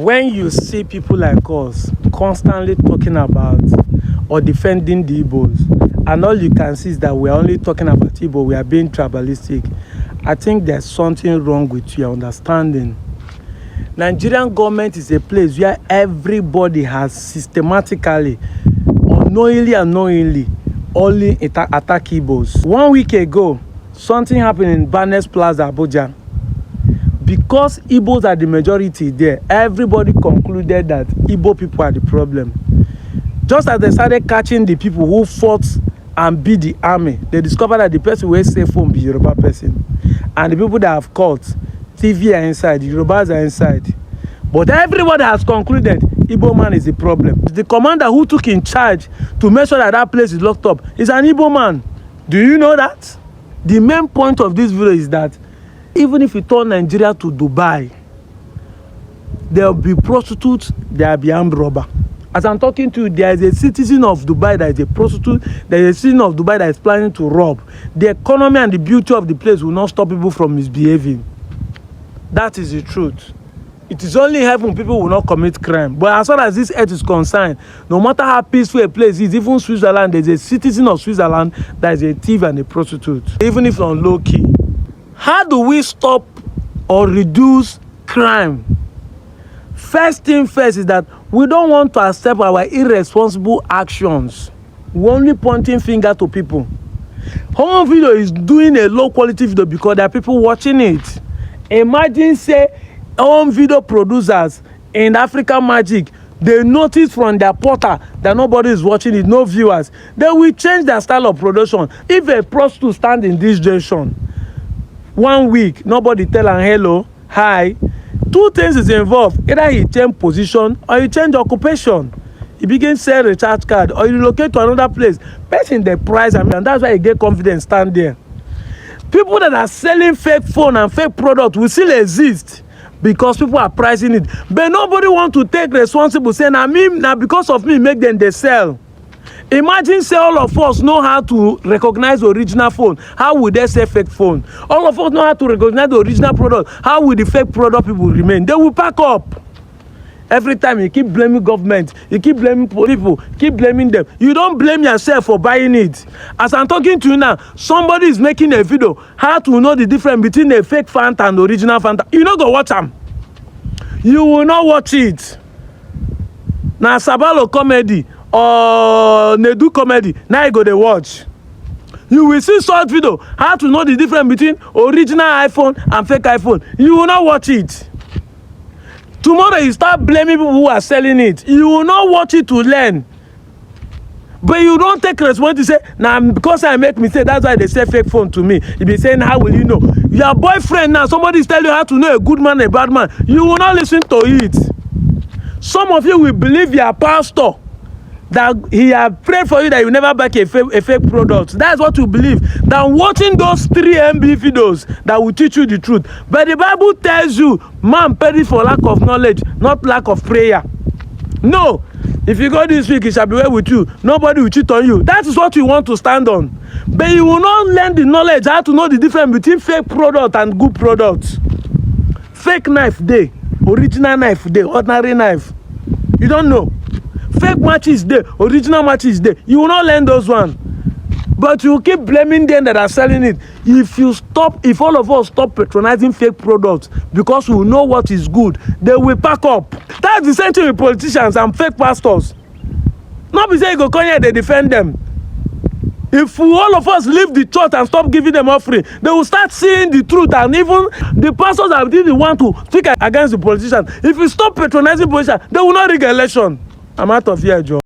When you see people like us constantly talking about or defending the Igbos, and all you can see is that we are only talking about Igbo, we are being tribalistic, I think there's something wrong with your understanding. Nigerian government is a place where everybody has systematically, unknowingly and knowingly, only attack Igbos. 1 week ago, something happened in Barnes Plaza, Abuja. Because Igbos are the majority there, everybody concluded that Igbo people are the problem. Just as they started catching the people who fought and beat the army, they discovered that the person who is safe phone be Yoruba person. And the people that have caught, TV are inside, the Yorubas are inside. But everybody has concluded Igbo man is the problem. The commander who took in charge to make sure that that place is locked up is an Igbo man. Do you know that? The main point of this video is that even if you turn Nigeria to Dubai, there will be prostitutes, there will be armed robber. As I'm talking to you, there is a citizen of Dubai that is a prostitute, there is a citizen of Dubai that is planning to rob. The economy and the beauty of the place will not stop people from misbehaving. That is the truth. It is only in heaven people will not commit crime. But as far as this earth is concerned, no matter how peaceful a place is, even Switzerland, there is a citizen of Switzerland that is a thief and a prostitute, even if on low key. How do we stop or reduce crime? First thing first is that we don't want to accept our irresponsible actions. We're only pointing finger to people. Home video is doing a low quality video because there are people watching it. Imagine say home video producers in African Magic, they notice from their portal that nobody is watching it, no viewers. They will change their style of production. If a prostitute stand in this generation, 1 week, nobody tell am hello, hi. Two things is involved. Either he change position or he change occupation. He begin sell recharge card or he relocate to another place. Person the price, and that's why he get confidence stand there. People that are selling fake phone and fake product will still exist because people are pricing it. But nobody want to take responsible, say, now because of me, make them they sell. Imagine say all of us know how to recognize the original phone. How would they say fake phone? All of us know how to recognize the original product. How will the fake product people remain? They will pack up. Every time you keep blaming government, you keep blaming people, keep blaming them. You don't blame yourself for buying it. As I'm talking to you now, somebody is making a video how to know the difference between a fake Fanta and the original Fanta. You not go watch them. You will not watch it. Now Sabalo comedy or Nedu comedy, now you go to watch. You will see short video how to know the difference between original iPhone and fake iPhone. You will not watch it. Tomorrow you start blaming people who are selling it. You will not watch it to learn. But you don't take responsibility to say, now because I make mistake, that's why they say fake phone to me. You be saying, how will you know? Your boyfriend now, somebody is telling you how to know a good man, a bad man. You will not listen to it. Some of you will believe your pastor that he has prayed for you that you never buy a fake product. That's what you believe. Than watching those 3 MB videos that will teach you the truth. But the Bible tells you, man perish for lack of knowledge, not lack of prayer. No. If you go this week, it shall be well with you. Nobody will cheat on you. That is what you want to stand on. But you will not learn the knowledge how to know the difference between fake product and good products. Fake knife day, original knife day, ordinary knife. You don't know. Fake matches there, original matches there. You will not learn those ones. But you keep blaming them that are selling it. If all of us stop patronizing fake products because we know what is good, they will pack up. That's the same thing with politicians and fake pastors. Not be saying you go come here, they defend them. If all of us leave the church and stop giving them offering, they will start seeing the truth, and even the pastors that didn't want to speak against the politicians. If you stop patronizing politicians, they will not rig election. I'm out of here, Joe.